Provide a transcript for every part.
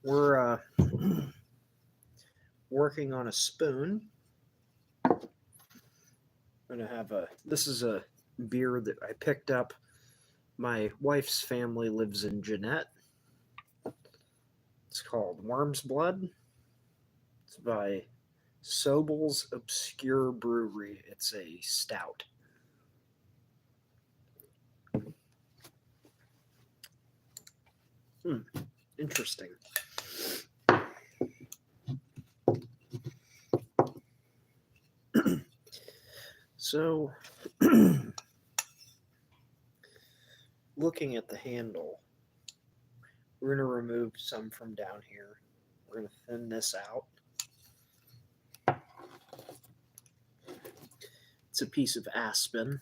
we're working on a spoon. I'm gonna have a. This is a beer that I picked up. My wife's family lives in Jeanette. It's called Worm's Blood. It's by Sobel's Obscure Brewery. It's a stout. Interesting. So, looking at the handle, we're going to remove some from down here. We're going to thin this out. It's a piece of aspen.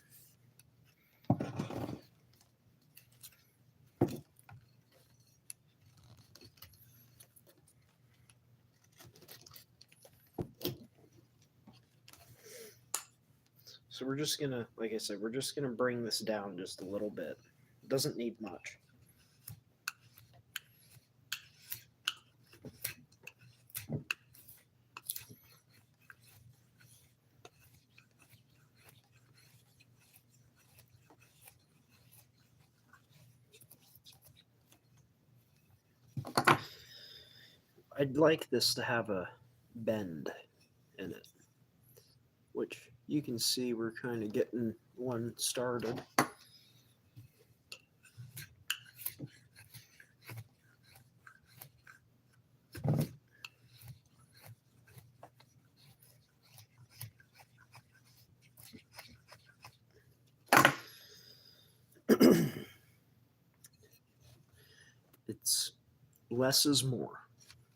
So we're just going to, like I said, we're just going to bring this down just a little bit. It doesn't need much. I'd like this to have a bend in it, which you can see we're kind of getting one started. It's less is more.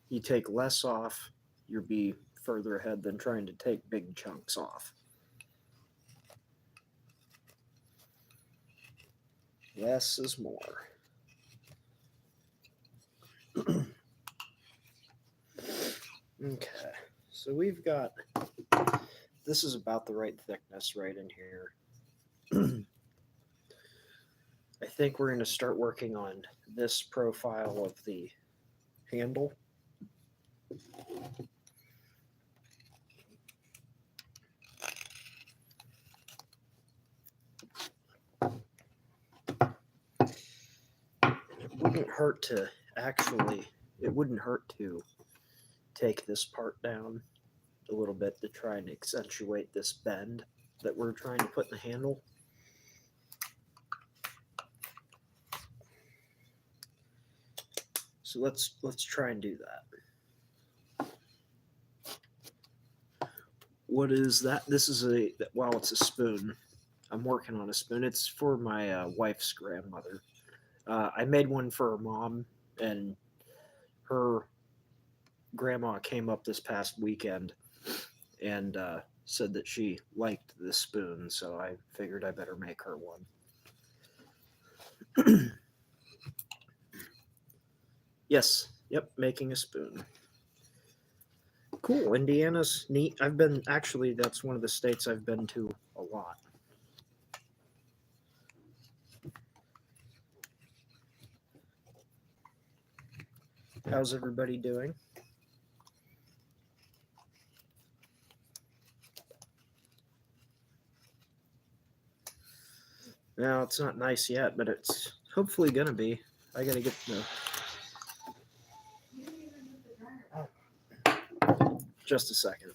You take less off, you'll be further ahead than trying to take big chunks off. Less is more. Okay, so we've got, this is about the right thickness right in here. I think we're going to start working on this profile of the handle. It wouldn't hurt to take this part down a little bit to try and accentuate this bend that we're trying to put in the handle. So let's try and do that. What is that? This is it's a spoon. I'm working on a spoon. It's for my wife's grandmother. I made one for her mom, and her grandma came up this past weekend and said that she liked this spoon, so I figured I better make her one. Yes, yep, making a spoon. Cool, Indiana's neat. That's one of the states I've been to a lot. How's everybody doing? No, it's not nice yet, but it's hopefully gonna be. I gotta get the. Just a second.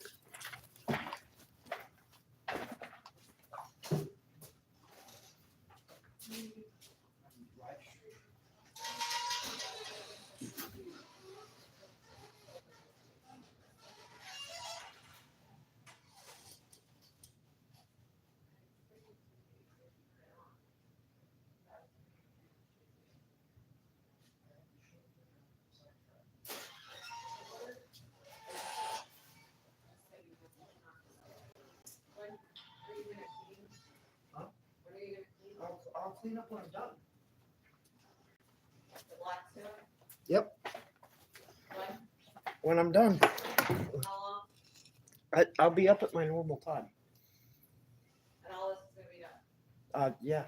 I'll clean up when I'm done. The black stone? Yep. When? When I'm done. How long? I'll be up at my normal time. And all this is going to be done? Yeah.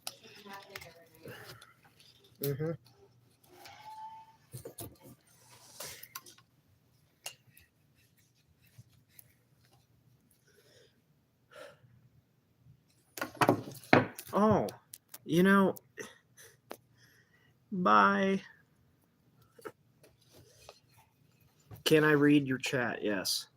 This isn't happening every Mm-hmm. Oh, you know, bye. Can I read your chat? Yes.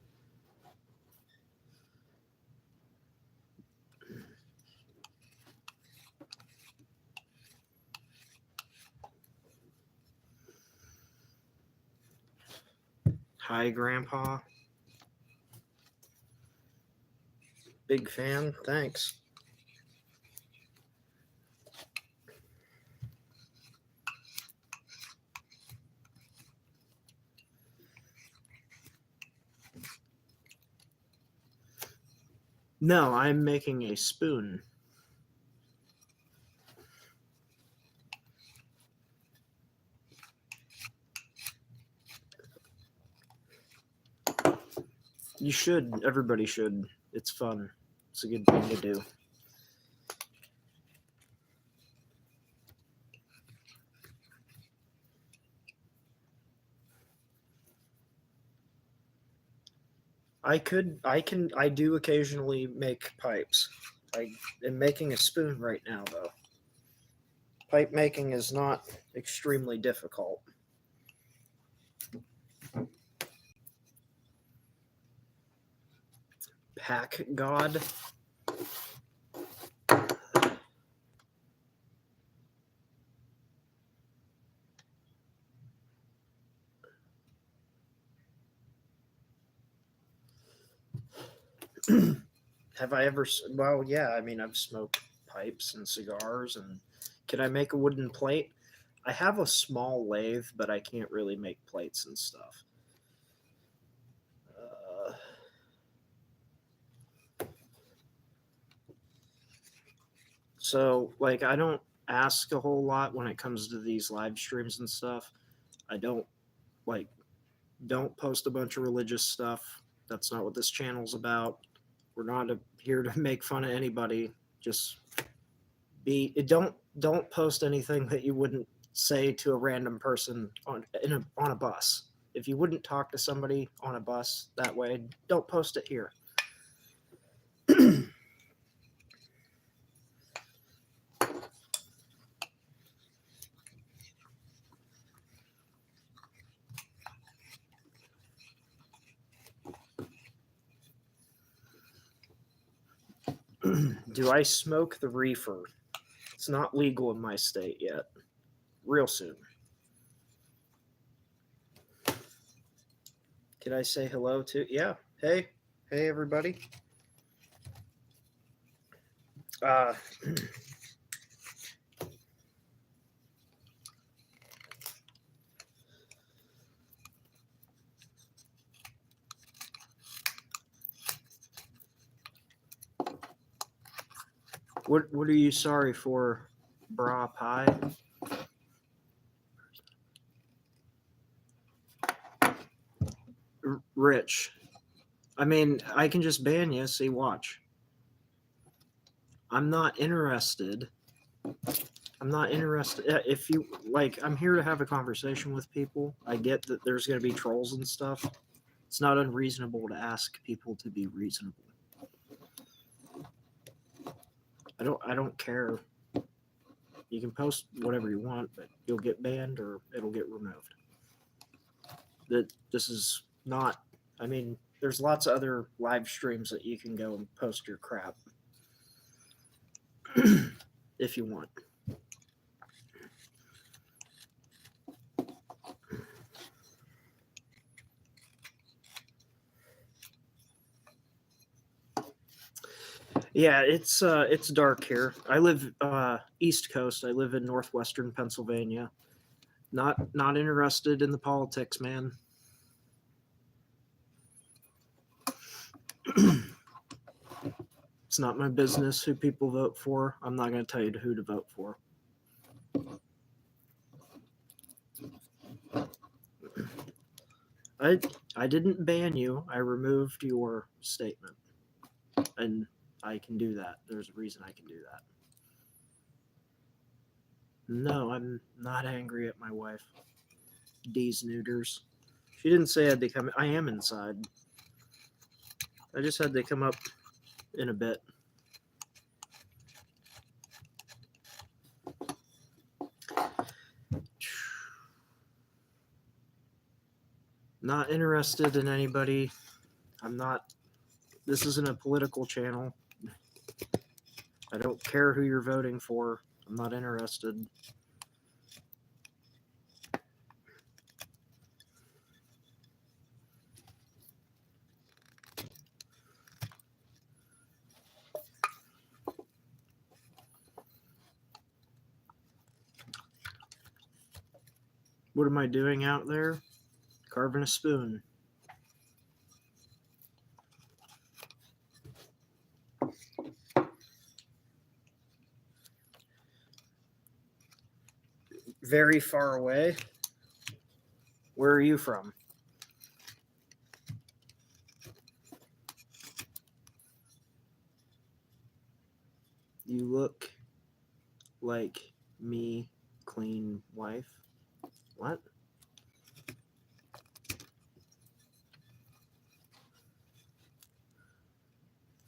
Hi, Grandpa. Big fan. Thanks. No, I'm making a spoon. You should. Everybody should. It's fun. It's a good thing to do. I do occasionally make pipes. I am making a spoon right now, though. Pipe making is not extremely difficult. Pack God. Have I ever? Well, yeah. I mean, I've smoked pipes and cigars, and can I make a wooden plate? I have a small lathe, but I can't really make plates and stuff. Uh, so, like, I don't ask a whole lot when it comes to these live streams and stuff. I don't like don't post a bunch of religious stuff. That's not what this channel's about. We're not here to make fun of anybody. Just don't post anything that you wouldn't say to a random person on a bus. If you wouldn't talk to somebody on a bus that way, don't post it here. Do I smoke the reefer? It's not legal in my state yet. Real soon. Can I say hello to? Yeah. Hey, everybody. Uh, what are you sorry for, bra pie? Rich. I mean, I can just ban you. See, watch. I'm not interested. I'm not interested. If you like, I'm here to have a conversation with people. I get that there's going to be trolls and stuff. It's not unreasonable to ask people to be reasonable. I don't care. You can post whatever you want, but you'll get banned or it'll get removed. That this is not. I mean, there's lots of other live streams that you can go and post your crap if you want. Yeah, it's dark here. I live East Coast. I live in northwestern Pennsylvania. Not interested in the politics, man. It's not my business who people vote for. I'm not going to tell you who to vote for. I didn't ban you. I removed your statement, and I can do that. There's a reason I can do that. No, I'm not angry at my wife. D's neuters. She didn't say I had to come. I am inside. I just had to come up in a bit. Not interested in anybody. I'm not. This isn't a political channel. I don't care who you're voting for. I'm not interested. What am I doing out there? Carving a spoon. Very far away. Where are you from? You look like me, clean wife. What?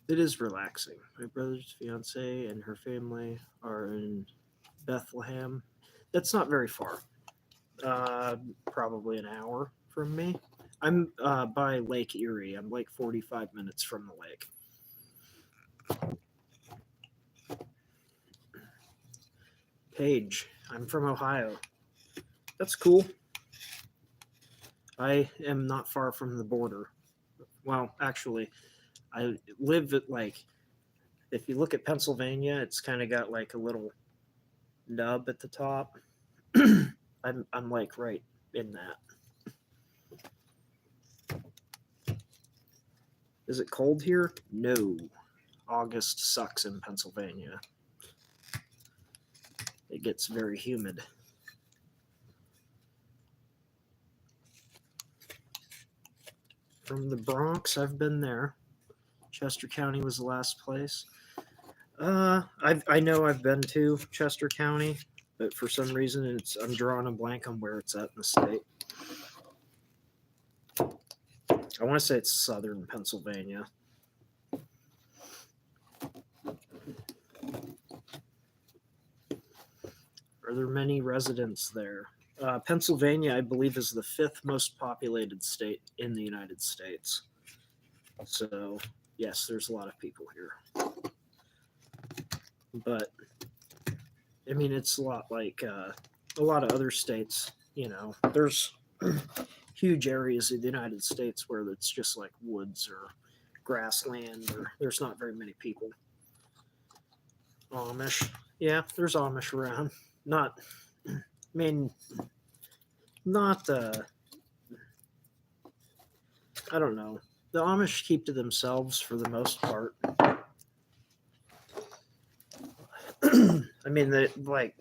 It is relaxing. My brother's fiance and her family are in Bethlehem. That's not very far. Probably an hour from me. I'm by Lake Erie. I'm like 45 minutes from the lake. Paige, I'm from Ohio. That's cool. I am not far from the border. Well, actually, I live at like, if you look at Pennsylvania, it's kind of got like a little nub at the top. I'm like right in that. Is it cold here? No. August sucks in Pennsylvania. It gets very humid. From the Bronx, I've been there. Chester County was the last place. I know I've been to Chester County, but for some reason I'm drawing a blank on where it's at in the state. I want to say it's southern Pennsylvania. Are there many residents there? Pennsylvania, I believe, is the 5th most populated state in the United States. So, yes, there's a lot of people here. But, I mean, it's a lot like a lot of other states. You know, there's huge areas of the United States where it's just like woods or grassland, or there's not very many people. Amish. Yeah, there's Amish around. Not, I mean, not, I don't know. The Amish keep to themselves for the most part. I mean, they like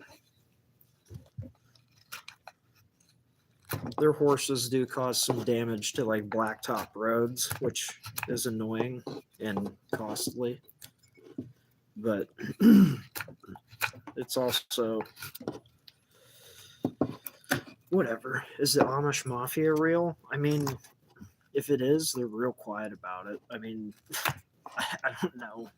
their horses do cause some damage to like blacktop roads, which is annoying and costly. But it's also whatever. Is the Amish mafia real? I mean, if it is, they're real quiet about it. I mean, I don't know.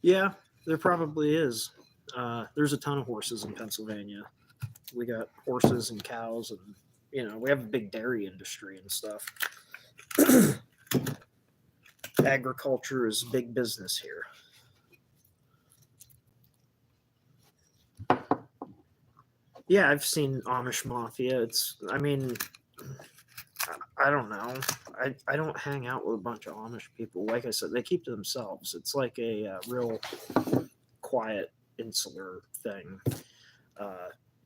Yeah, there probably is. There's a ton of horses in Pennsylvania. We got horses and cows, and we have a big dairy industry and stuff. Agriculture is big business here. Yeah, I've seen Amish mafia. I mean, I don't know. I don't hang out with a bunch of Amish people. Like I said, they keep to themselves. It's like a real quiet, insular thing.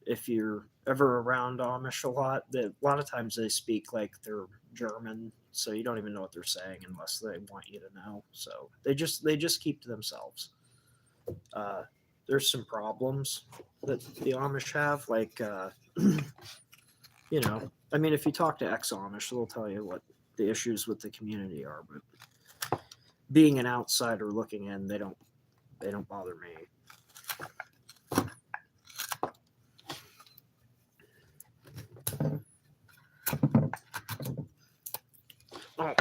If you're ever around Amish a lot of times they speak like they're German, so you don't even know what they're saying unless they want you to know. So they just keep to themselves. There's some problems that the Amish have, like I mean, if you talk to ex-Amish, they'll tell you what the issues with the community are. But being an outsider looking in, they don't bother me. Oh,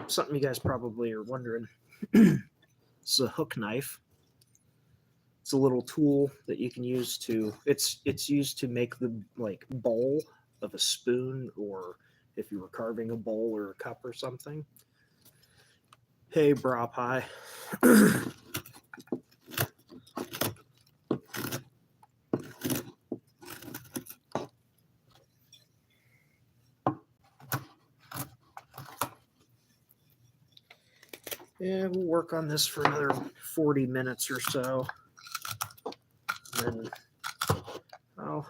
something you guys probably are wondering. It's a hook knife. It's a little tool that you can use to. It's used to make the like bowl of a spoon, or if you were carving a bowl or a cup or something. Hey, bra pie. Yeah, we'll work on this for another 40 minutes or so. Then I'll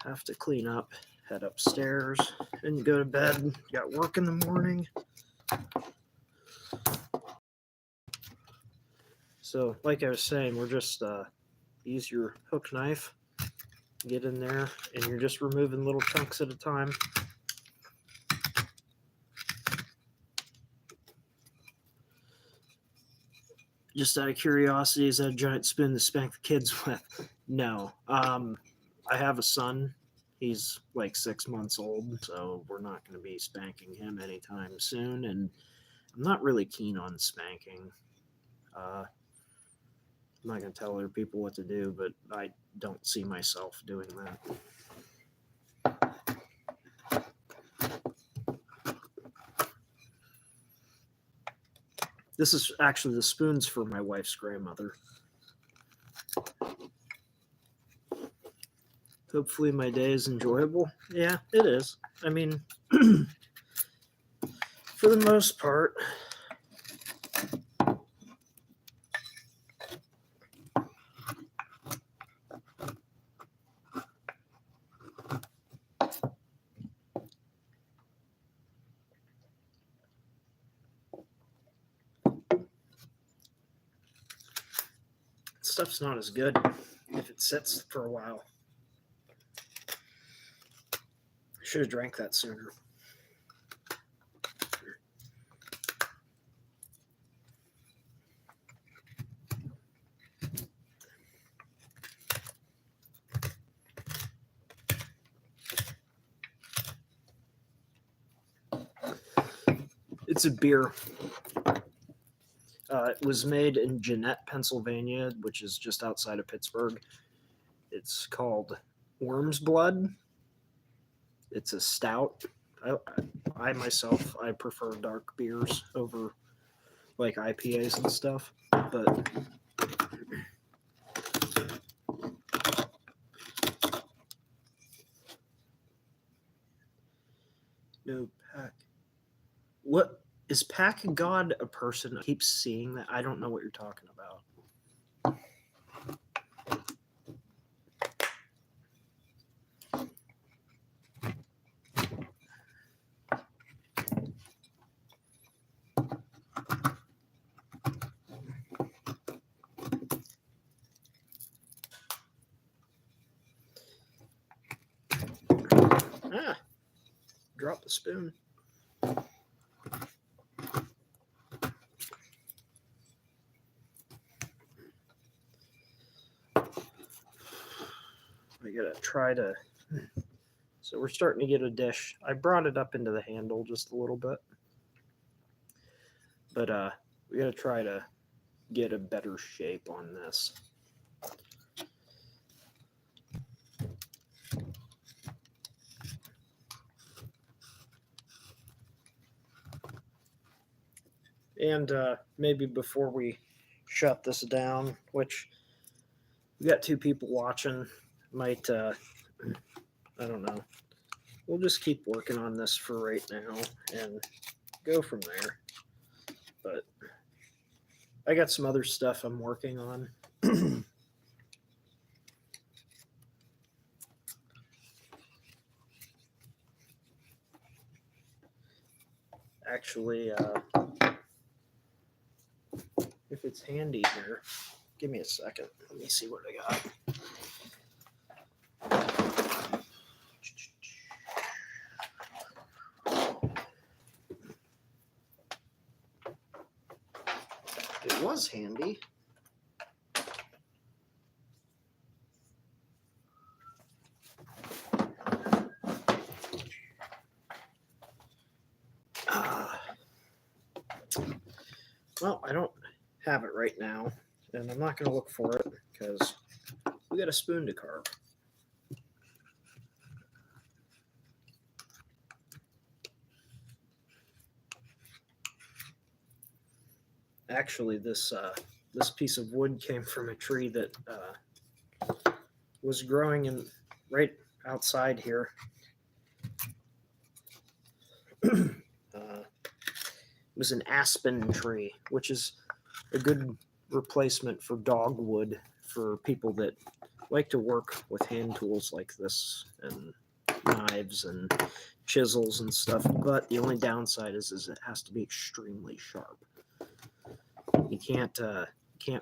have to clean up, head upstairs, and go to bed. Got work in the morning. So, like I was saying, we're just use your hook knife, get in there, and you're just removing little chunks at a time. Just out of curiosity, is that a giant spoon to spank the kids with? No. I have a son. He's like 6 months old, so we're not going to be spanking him anytime soon. And I'm not really keen on spanking. I'm not going to tell other people what to do, but I don't see myself doing that. This is actually the spoons for my wife's grandmother. Hopefully my day is enjoyable. Yeah, it is. I mean, for the most part. Stuff's not as good if it sits for a while. I should have drank that sooner. It's a beer. It was made in Jeannette, Pennsylvania, which is just outside of Pittsburgh. It's called Worm's Blood. It's a stout. I myself, I prefer dark beers over like IPAs and stuff. But no pack. What is Pack God a person? I keep seeing that. I don't know what you're talking about. Ah, drop the spoon. I gotta try to. So we're starting to get a dish. I brought it up into the handle just a little bit, but we gotta try to get a better shape on this. And maybe before we shut this down, which we got 2 people watching, might I don't know. We'll just keep working on this for right now and go from there. But I got some other stuff I'm working on. Actually, if it's handy here, give me a second. Let me see what I got. It was handy. Well, I don't have it right now, and I'm not going to look for it because we got a spoon to carve. Actually, this piece of wood came from a tree that was growing in right outside here. It was an aspen tree, which is a good replacement for dogwood for people that like to work with hand tools like this and knives and chisels and stuff. But the only downside is it has to be extremely sharp. You can't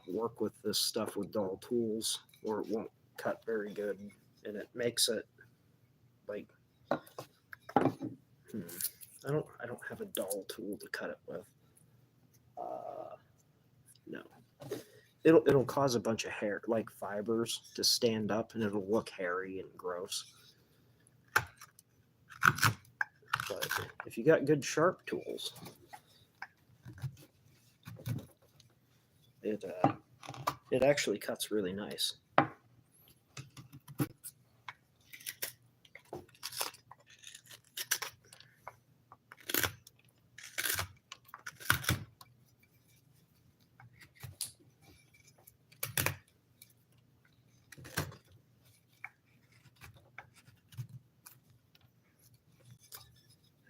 work with this stuff with dull tools, or it won't cut very good, and it makes it like I don't have a dull tool to cut it with. No, it'll cause a bunch of hair, like fibers, to stand up, and it'll look hairy and gross. But if you got good sharp tools, it actually cuts really nice.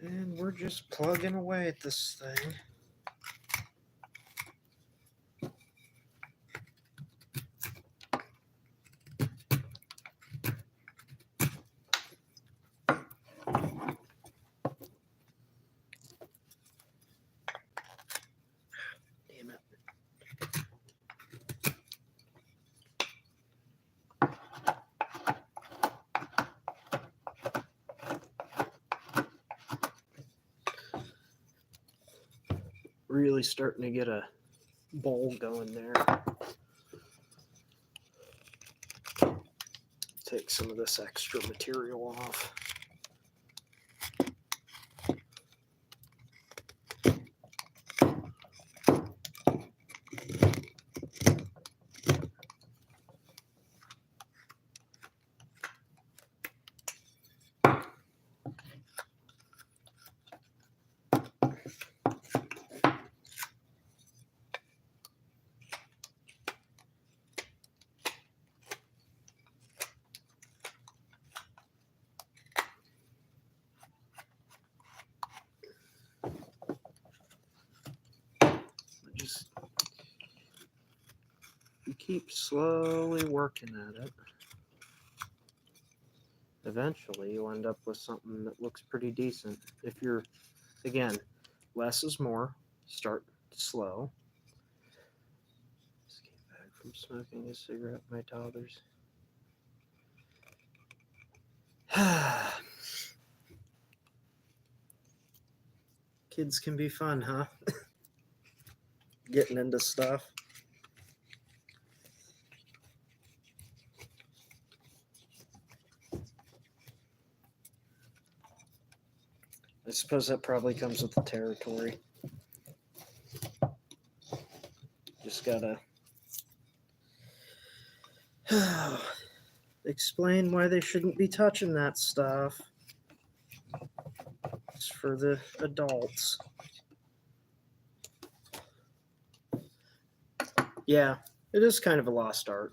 And we're just plugging away at this thing. Damn it. Really starting to get a bowl going there. Take some of this extra material off. Just you keep slowly working at it. Eventually, you'll end up with something that looks pretty decent. If you're, again, less is more. Start slow. Just came back from smoking a cigarette, my toddlers. Kids can be fun, huh? Getting into stuff. I suppose that probably comes with the territory. Just gotta explain why they shouldn't be touching that stuff. It's for the adults. Yeah, it is kind of a lost art.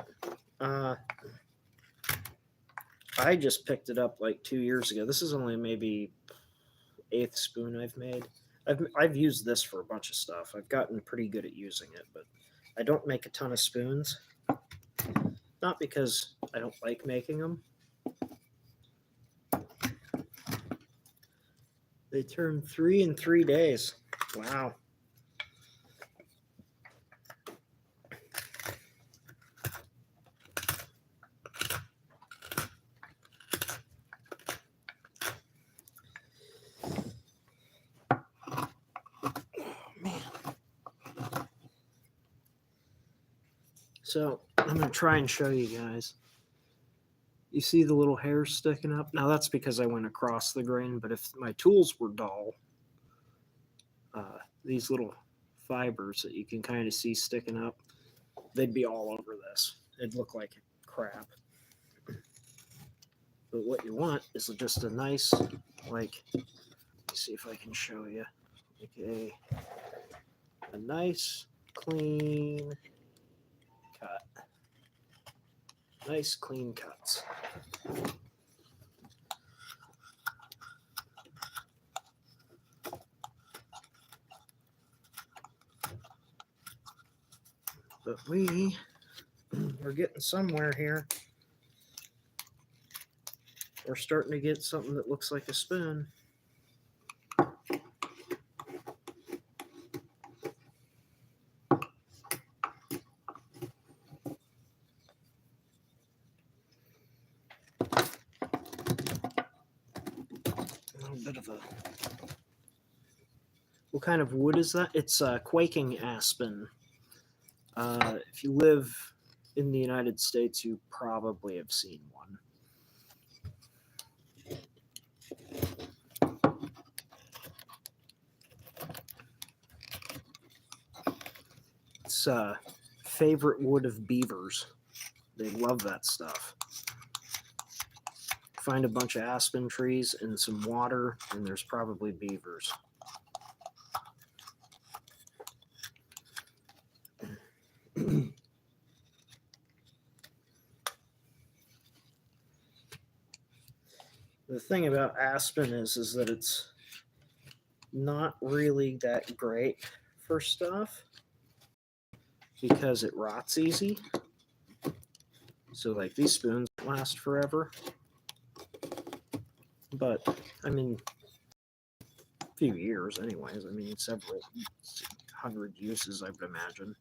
I just picked it up like 2 years ago. This is only maybe 8th spoon I've made. I've used this for a bunch of stuff. I've gotten pretty good at using it, but I don't make a ton of spoons. Not because I don't like making them. They turned 3 in 3 days. Wow. So I'm going to try and show you guys. You see the little hairs sticking up? Now that's because I went across the grain, but if my tools were dull, these little fibers that you can kind of see sticking up, they'd be all over this. It'd look like crap. But what you want is just a nice, like, let me see if I can show you, like a nice, clean cut. Nice, clean cuts. But we're getting somewhere here. We're starting to get something that looks like a spoon. A little bit of a... What kind of wood is that? It's quaking aspen. If you live in the United States, you probably have seen one. It's favorite wood of beavers. They love that stuff. Find a bunch of aspen trees and some water, and there's probably beavers. The thing about aspen is that it's not really that great for stuff because it rots easy. So like these spoons last forever. But I mean, a few years anyways. I mean, several hundred uses, I would imagine.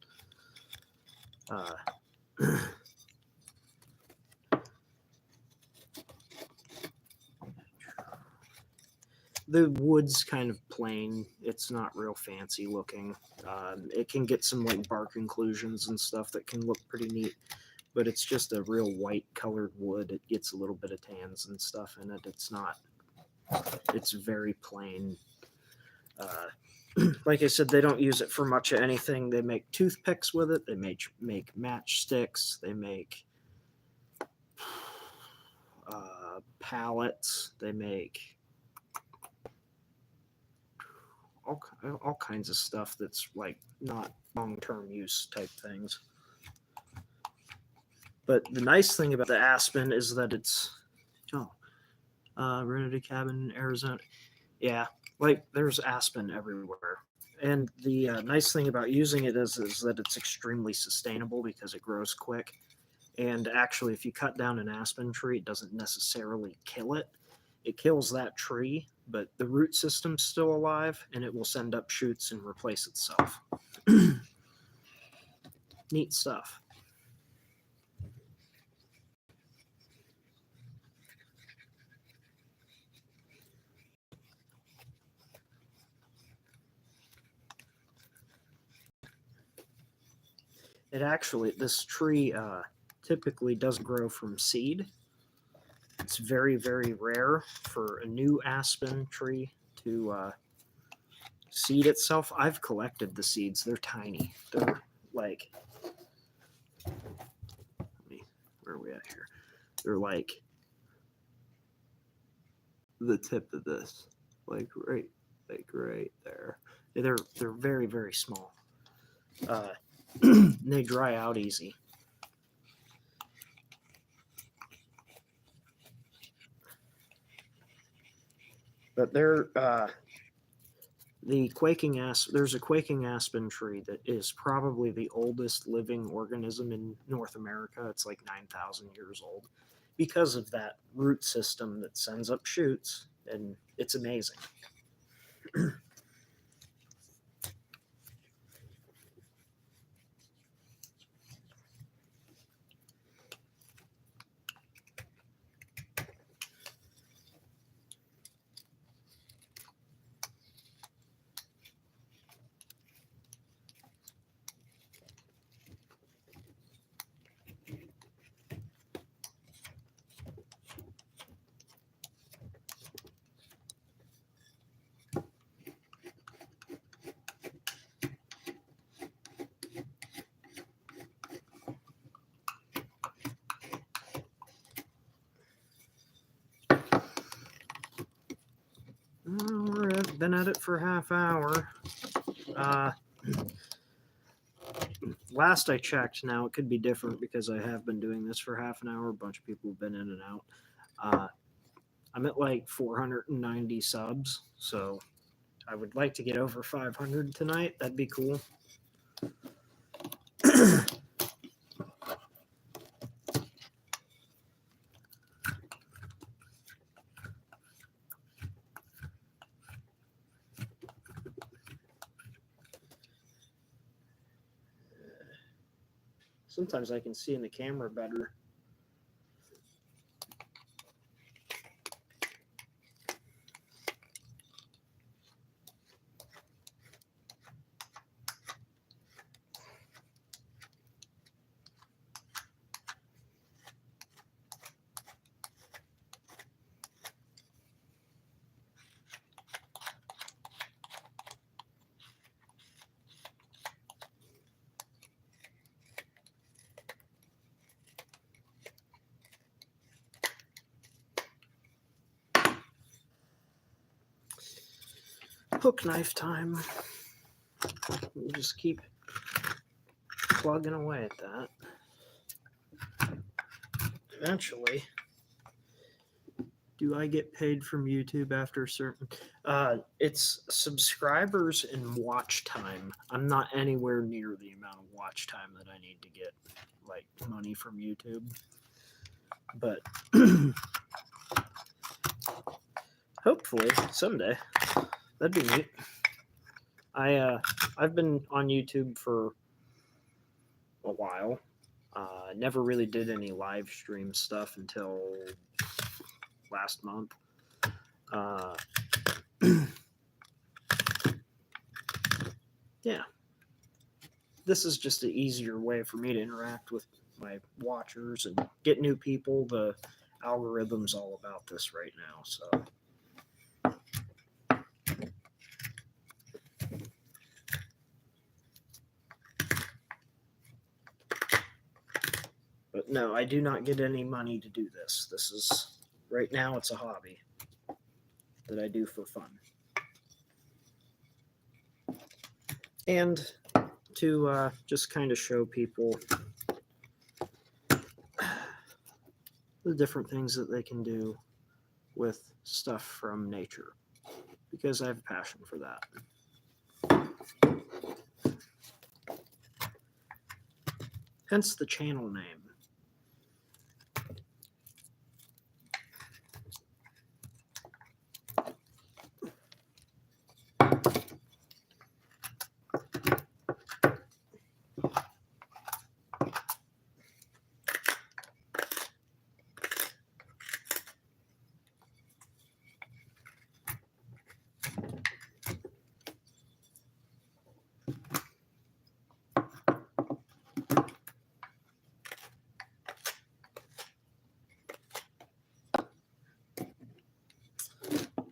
The wood's kind of plain. It's not real fancy looking. It can get some like bark inclusions and stuff that can look pretty neat, but it's just a real white colored wood. It gets a little bit of tans and stuff in it. It's very plain. Like I said, they don't use it for much of anything. They make toothpicks with it. They make matchsticks. They make pallets. They make all kinds of stuff that's like not long-term use type things. But the nice thing about the aspen is that it's rented a cabin in Arizona. Yeah, like there's aspen everywhere. And the nice thing about using it is that it's extremely sustainable because it grows quick. And actually, if you cut down an aspen tree, it doesn't necessarily kill it. It kills that tree, but the root system's still alive, and it will send up shoots and replace itself. Neat stuff. This tree typically does grow from seed. It's very, very rare for a new aspen tree to seed itself. I've collected the seeds. They're tiny. They're like, where are we at here? They're like the tip of this, like right there. They're very, very small. They dry out easy. But there's a quaking aspen tree that is probably the oldest living organism in North America. It's like 9,000 years old because of that root system that sends up shoots, and it's amazing. been at it for a half hour. Last I checked, now it could be different because I have been doing this for half an hour. A bunch of people have been in and out. I'm at like 490 subs, so I would like to get over 500 tonight. That'd be cool. Sometimes I can see in the camera better. Hook knife time. We'll just keep plugging away at that. Eventually, do I get paid from YouTube after a certain? It's subscribers and watch time. I'm not anywhere near the amount of watch time that I need to get like money from YouTube, but hopefully someday. That'd be neat. I've been on YouTube for a while. Never really did any live stream stuff until last month. Yeah. This is just an easier way for me to interact with my watchers and get new people. The algorithm's all about this right now, so. But no, I do not get any money to do this. This is, right now, it's a hobby that I do for fun. And to just kind of show people the different things that they can do with stuff from nature, because I have a passion for that. Hence the channel name.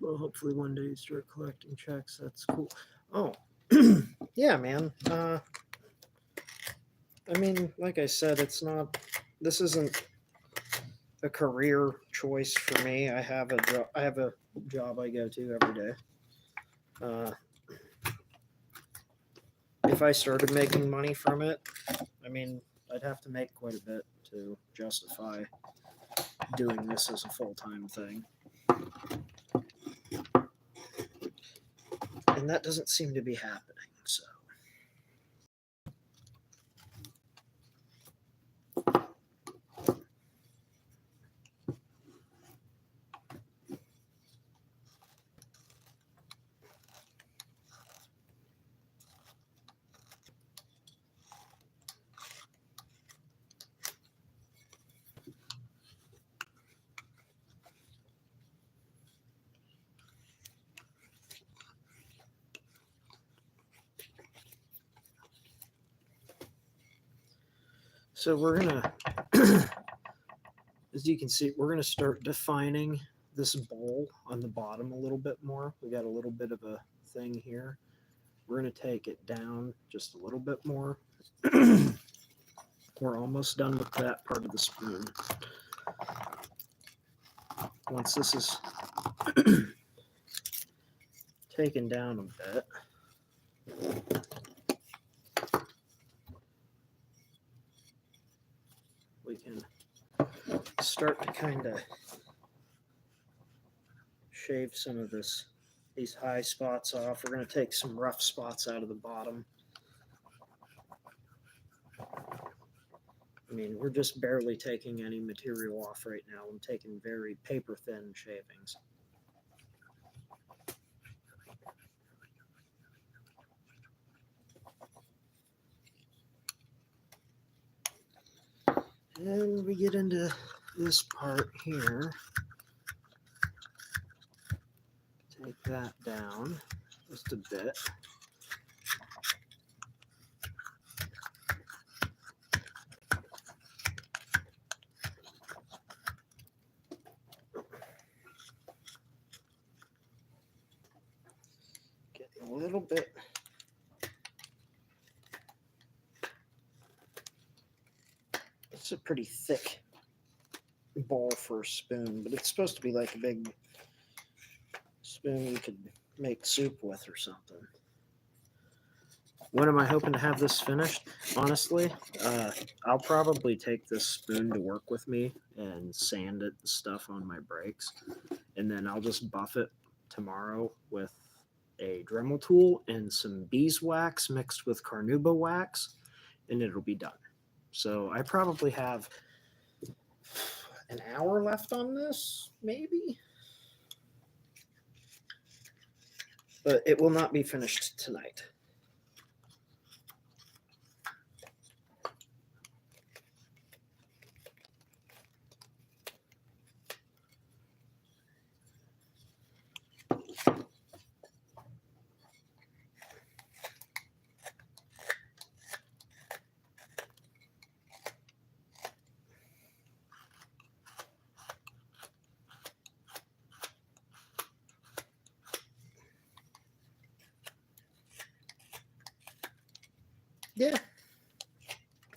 Well, hopefully one day you start collecting checks. That's cool. Oh, yeah, man. I mean, like I said, this isn't a career choice for me. I have a job I go to every day. If I started making money from it, I mean, I'd have to make quite a bit to justify doing this as a full-time thing. And that doesn't seem to be happening, so. So we're gonna, as you can see, we're gonna start defining this bowl on the bottom a little bit more. We got a little bit of a thing here. We're gonna take it down just a little bit more. We're almost done with that part of the spoon. Once this is taken down a bit. We can start to kind of shave some of these high spots off. We're going to take some rough spots out of the bottom. I mean, we're just barely taking any material off right now. I'm taking very paper thin shavings. And we get into this part here. Take that down just a bit. Get a little bit. It's a pretty thick bowl for a spoon, but it's supposed to be like a big spoon you could make soup with or something. When am I hoping to have this finished? Honestly, I'll probably take this spoon to work with me and sand it and stuff on my brakes, and then I'll just buff it tomorrow with a Dremel tool and some beeswax mixed with carnauba wax, and it'll be done. So I probably have an hour left on this, maybe, but it will not be finished tonight.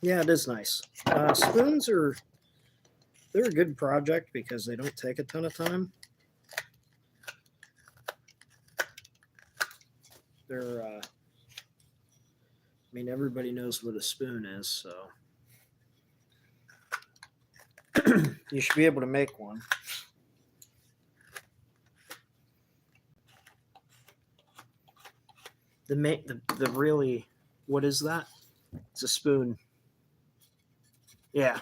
Yeah, it is nice. Spoons they're a good project because they don't take a ton of time. I mean, everybody knows what a spoon is, so you should be able to make one. The really, what is that? It's a spoon. Yeah.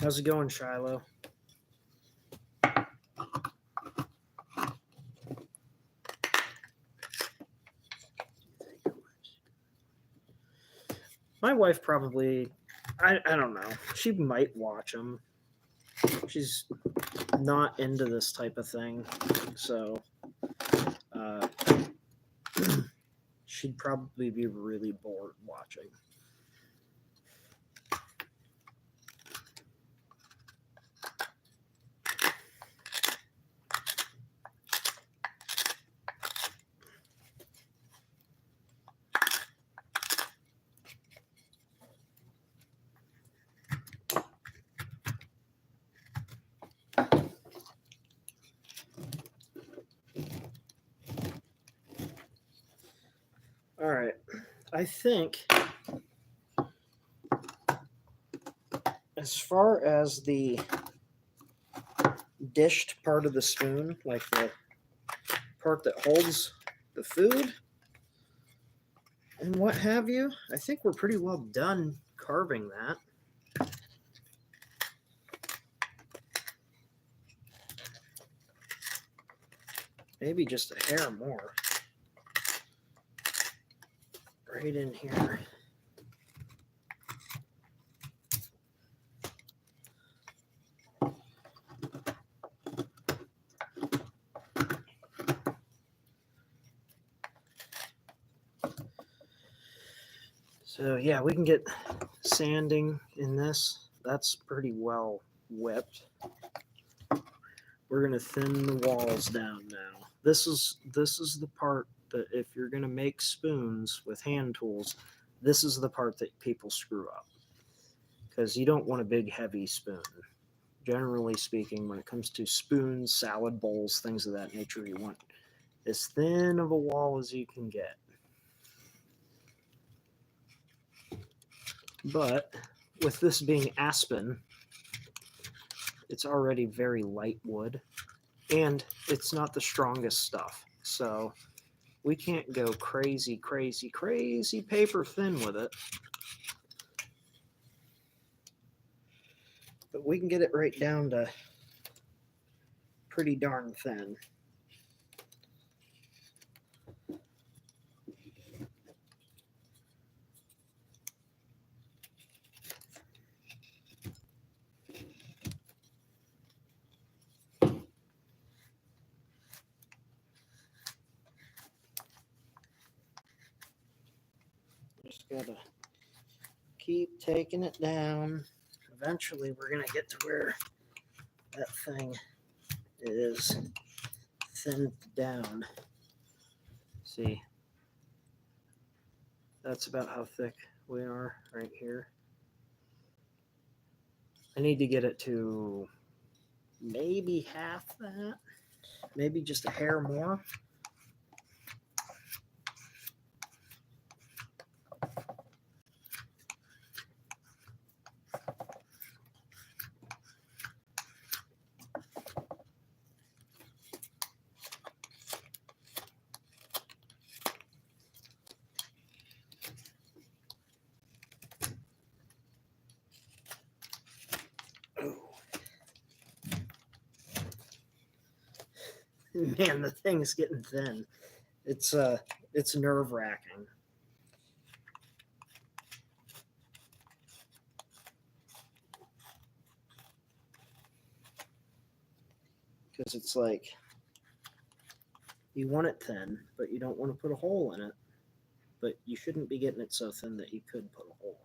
How's it going, Shiloh? My wife probably, I don't know. She might watch them. She's not into this type of thing, so she'd probably be really bored watching. All right. I think as far as the dished part of the spoon, like the part that holds the food and what have you, I think we're pretty well done carving that. Maybe just a hair more. Right in here. So yeah, we can get sanding in this. That's pretty well whipped. We're going to thin the walls down now. this is the part that if you're going to make spoons with hand tools, this is the part that people screw up, because you don't want a big heavy spoon. Generally speaking, when it comes to spoons, salad bowls, things of that nature, you want as thin of a wall as you can get. But with this being aspen, it's already very light wood, and it's not the strongest stuff. So we can't go crazy, crazy, crazy paper thin with it. But we can get it right down to pretty darn thin. Just gotta keep taking it down. Eventually, we're gonna get to where that thing is thinned down. See, that's about how thick we are right here. I need to get it to maybe half that, maybe just a hair more. Man, the thing's getting thin. It's nerve wracking. Because it's like you want it thin, but you don't want to put a hole in it. But you shouldn't be getting it so thin that you could put a hole in it.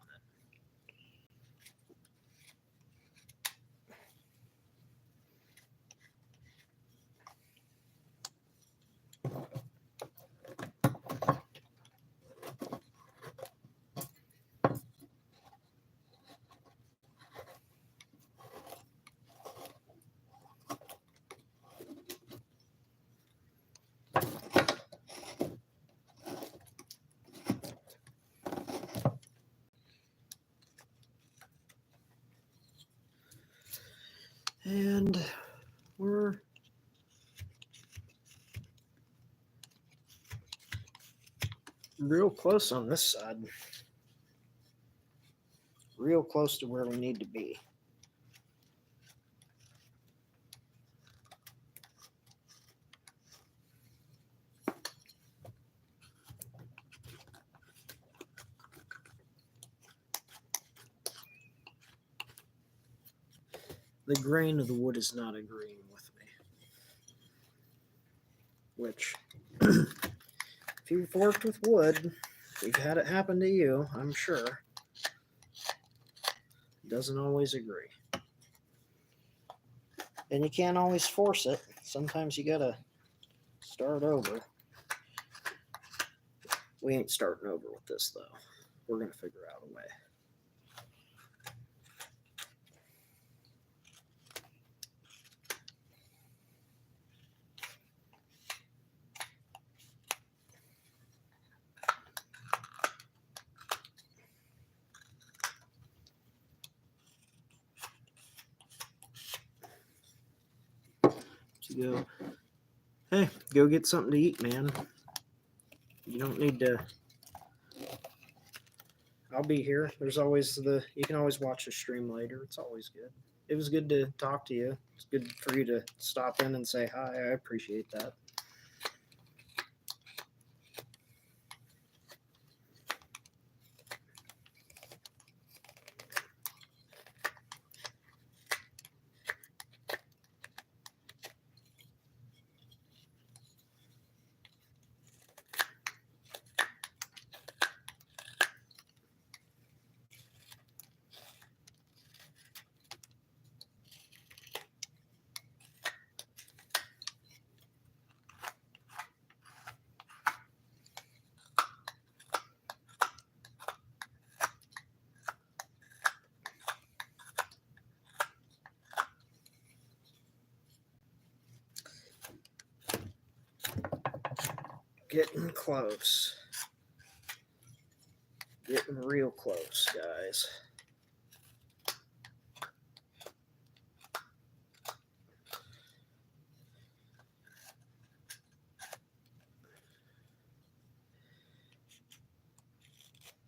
And we're real close on this side. Real close to where we need to be. The grain of the wood is not agreeing with me. Which, if you've worked with wood, you've had it happen to you, I'm sure. It doesn't always agree. And you can't always force it. Sometimes you gotta start over. We ain't starting over with this, though. We're gonna figure out a way. To go, hey, go get something to eat, man. You don't need to. I'll be here. There's always you can always watch the stream later. It's always good. It was good to talk to you. It's good for you to stop in and say hi. I appreciate that. Getting close. Getting real close, guys.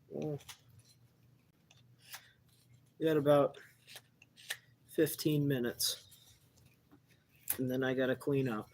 Well, we got about 15 minutes. And then I got to clean up.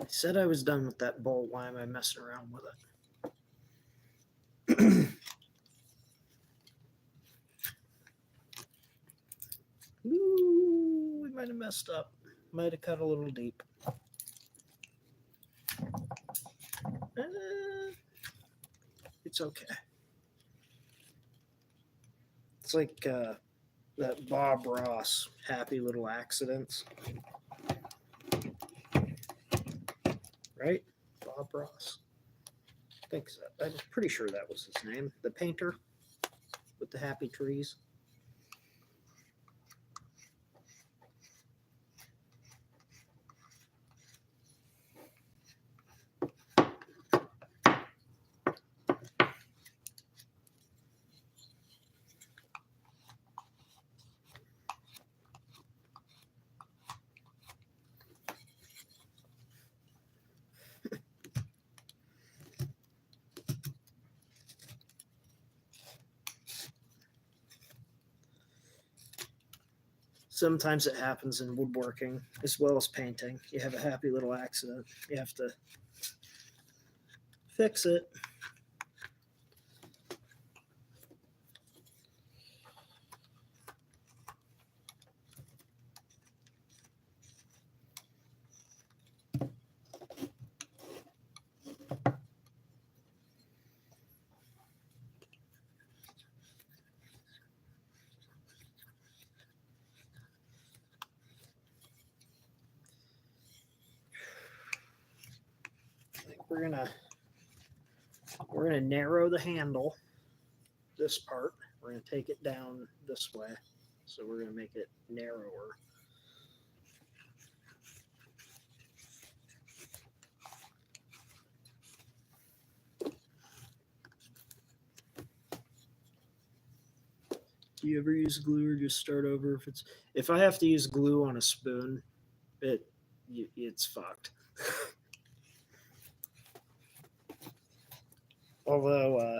I said I was done with that bowl. Why am I messing around with it? Ooh, we might have messed up. Might have cut a little deep. It's okay. It's like that Bob Ross, Happy Little Accidents. Right? Bob Ross. I think so. I'm pretty sure that was his name. The painter with the happy trees. Sometimes it happens in woodworking as well as painting. You have a happy little accident. You have to fix it. I think we're gonna narrow the handle. This part, we're gonna take it down this way. So we're gonna make it narrower. Do you ever use glue or just start over? If I have to use glue on a spoon, it's fucked. Although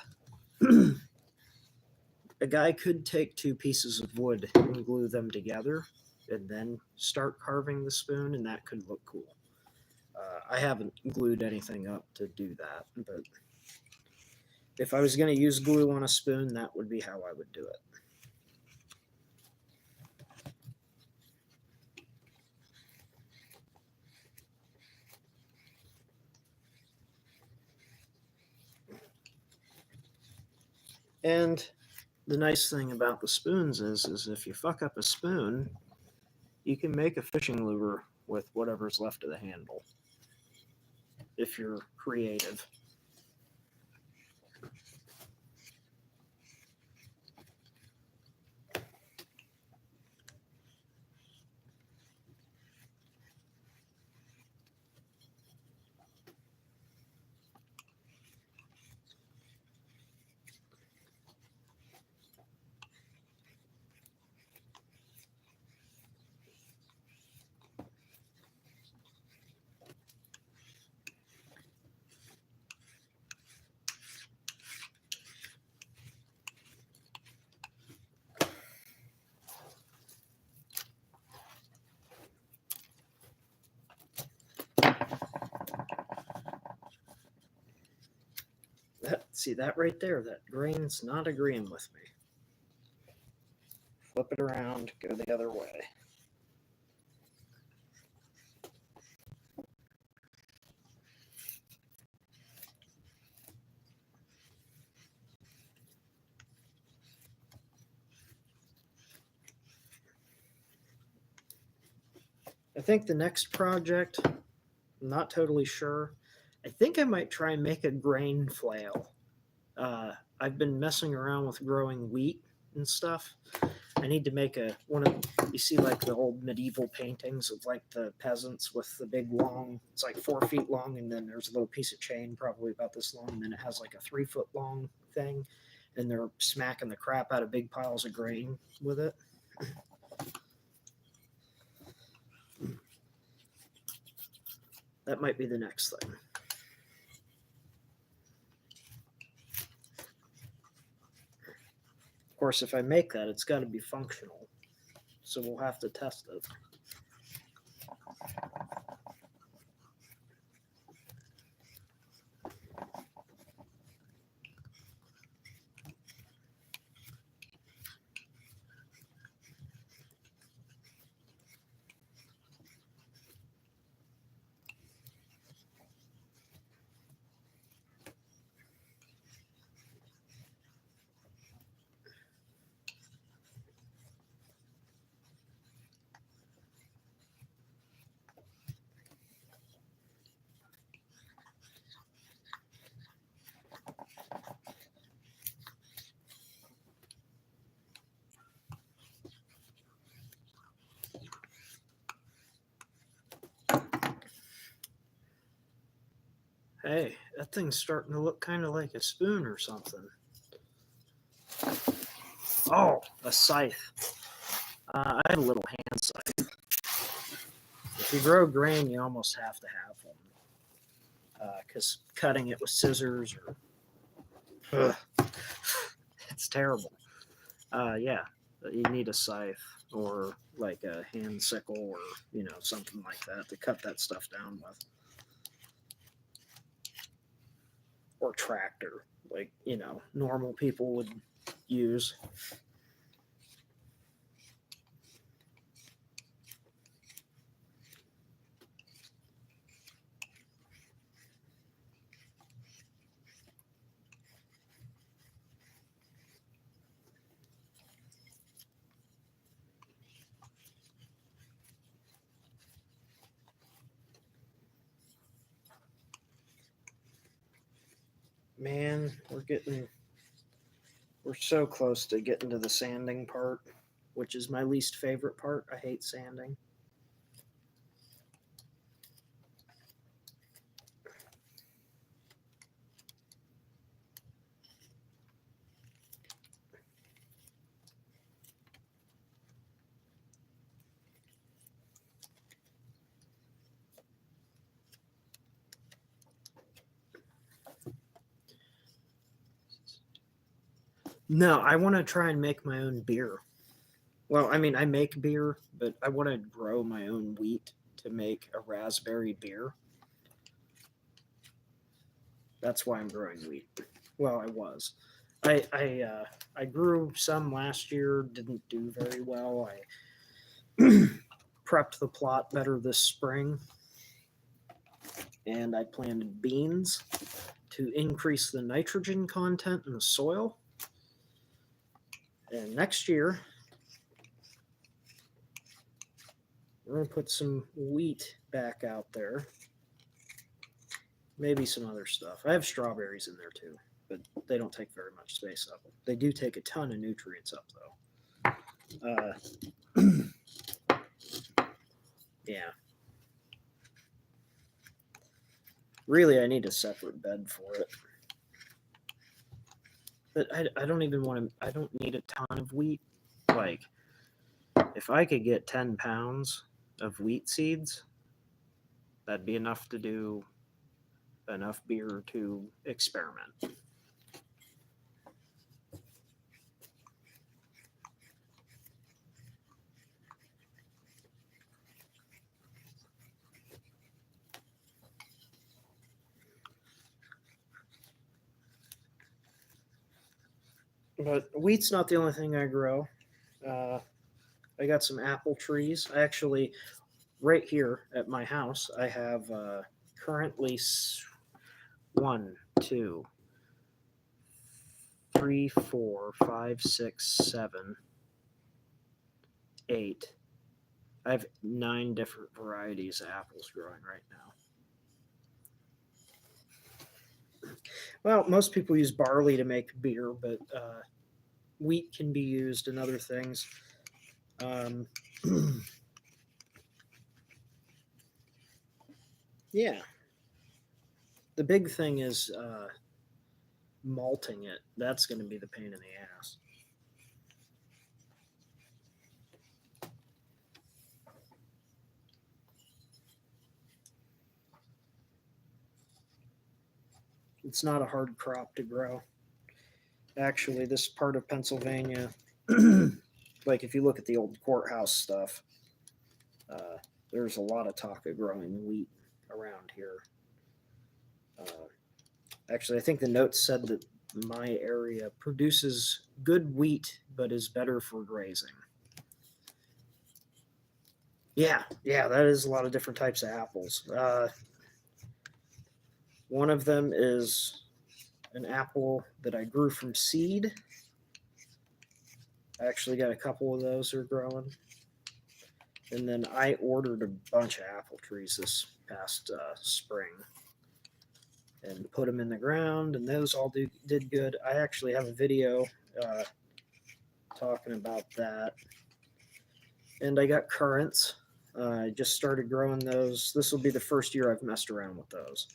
a guy could take two pieces of wood and glue them together and then start carving the spoon, and that could look cool. I haven't glued anything up to do that, but if I was going to use glue on a spoon, that would be how I would do it. And the nice thing about the spoons is if you fuck up a spoon, you can make a fishing lure with whatever's left of the handle if you're creative. See that right there? That grain's not agreeing with me. Flip it around, go the other way. I think the next project, I'm not totally sure. I think I might try and make a grain flail. I've been messing around with growing wheat and stuff. I need to make one of, you see like the old medieval paintings of like the peasants with the big long, it's like 4 feet long, and then there's a little piece of chain probably about this long, and then it has like a 3 foot long thing, and they're smacking the crap out of big piles of grain with it. That might be the next thing. Of course, if I make that, it's got to be functional. So we'll have to test it. Hey, that thing's starting to look kind of like a spoon or something. Oh, a scythe. I have a little hand scythe. If you grow grain, you almost have to have one. Because cutting it with scissors it's terrible. Yeah, you need a scythe or like a hand sickle or something like that to cut that stuff down with. Or tractor, like normal people would use. Man, we're so close to getting to the sanding part, which is my least favorite part. I hate sanding. No, I want to try and make my own beer. Well, I mean, I make beer, but I want to grow my own wheat to make a raspberry beer. That's why I'm growing wheat. Well, I was. I grew some last year. Didn't do very well. I prepped the plot better this spring, and I planted beans to increase the nitrogen content in the soil. And next year, we're going to put some wheat back out there. Maybe some other stuff. I have strawberries in there too, but they don't take very much space up. They do take a ton of nutrients up, though. Yeah. Really, I need a separate bed for it. But I don't even want to, I don't need a ton of wheat. Like, if I could get 10 pounds of wheat seeds, that'd be enough to do enough beer to experiment. But wheat's not the only thing I grow. I got some apple trees. I actually, right here at my house, I have currently one, two, three, four, five, six, seven, eight. I have 9 different varieties of apples growing right now. Well, most people use barley to make beer, but wheat can be used in other things. Yeah. The big thing is malting it. That's going to be the pain in the ass. It's not a hard crop to grow. Actually, this part of Pennsylvania, like if you look at the old courthouse stuff, there's a lot of talk of growing wheat around here. Actually, I think the notes said that my area produces good wheat, but is better for grazing. Yeah, that is a lot of different types of apples. One of them is an apple that I grew from seed. I actually got a couple of those that are growing. And then I ordered a bunch of apple trees this past spring and put them in the ground, and those all did good. I actually have a video talking about that. And I got currants. I just started growing those. This will be the first year I've messed around with those.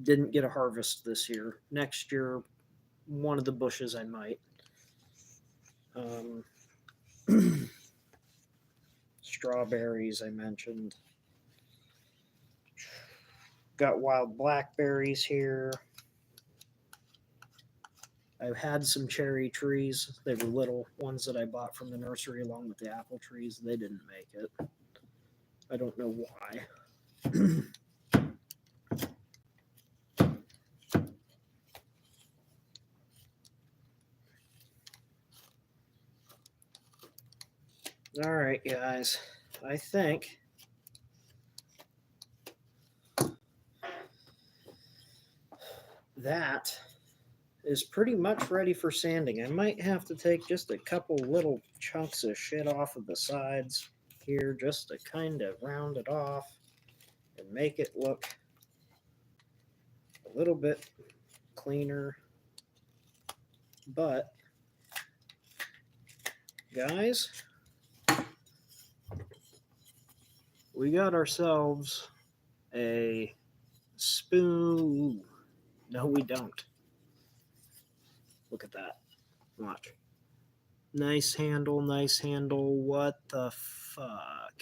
Didn't get a harvest this year. Next year, one of the bushes I might. Strawberries I mentioned. Got wild blackberries here. I've had some cherry trees. They were little ones that I bought from the nursery along with the apple trees. They didn't make it. I don't know why. All right, guys. I think that is pretty much ready for sanding. I might have to take just a couple little chunks of shit off of the sides here just to kind of round it off and make it look a little bit cleaner. But guys, we got ourselves a spoon. No, we don't. Look at that. Watch. Nice handle, nice handle. What the fuck?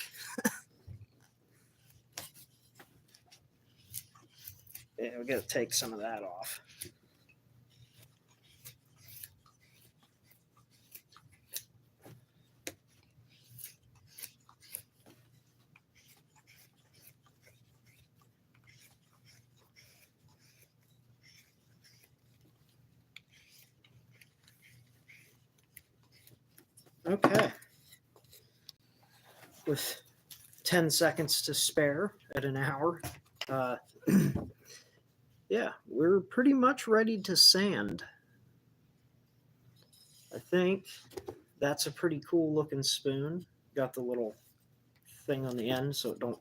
Yeah, we gotta take some of that off. Okay. With 10 seconds to spare at an hour, yeah, we're pretty much ready to sand. I think that's a pretty cool looking spoon. Got the little thing on the end so it don't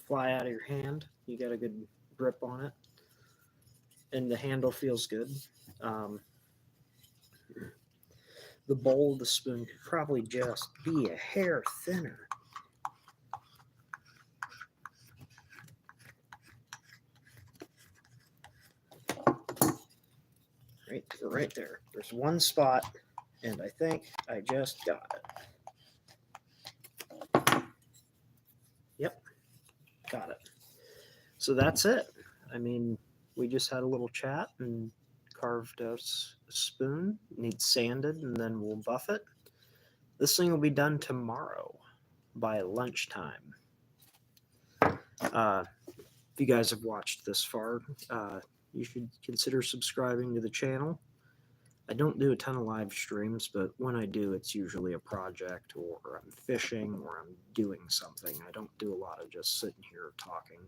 fly out of your hand. You got a good grip on it. And the handle feels good. The bowl of the spoon could probably just be a hair thinner. Right there. There's one spot, and I think I just got it. Yep, got it. So that's it. I mean, we just had a little chat and carved a spoon. Needs sanded, and then we'll buff it. This thing will be done tomorrow by lunchtime. If you guys have watched this far, you should consider subscribing to the channel. I don't do a ton of live streams, but when I do, it's usually a project or I'm fishing or I'm doing something. I don't do a lot of just sitting here talking.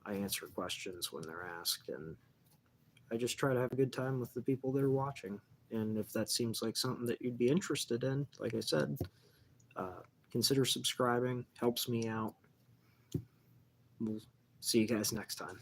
I answer questions when they're asked, and I just try to have a good time with the people that are watching. And if that seems like something that you'd be interested in, like I said, consider subscribing. Helps me out. We'll see you guys next time.